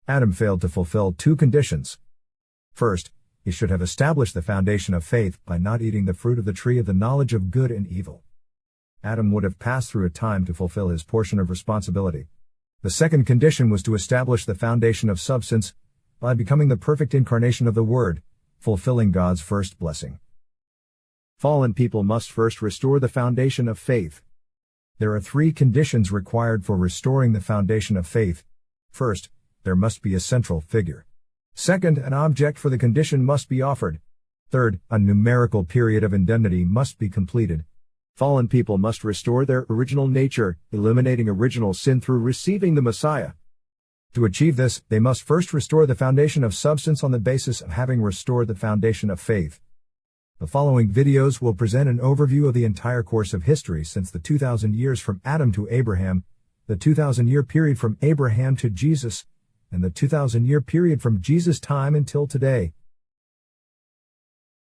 Adam failed to fulfill two conditions. First, he should have established the foundation of faith by not eating the fruit of the tree of the knowledge of good and evil. Adam would have passed through a time to fulfill his portion of responsibility. The second condition was to establish the foundation of substance by becoming the perfect incarnation of the Word, fulfilling God's first blessing. Fallen people must first restore the foundation of faith. There are three conditions required for restoring the foundation of faith. First, there must be a central figure. Second, an object for the condition must be offered. Third, a numerical period of indemnity must be completed. Fallen people must restore their original nature, eliminating original sin through receiving the Messiah. To achieve this, they must first restore the foundation of substance on the basis of having restored the foundation of faith. The following videos will present an overview of the entire course of history since the 2,000 years from Adam to Abraham, the 2,000-year period from Abraham to Jesus, and the 2,000-year period from Jesus' time until today.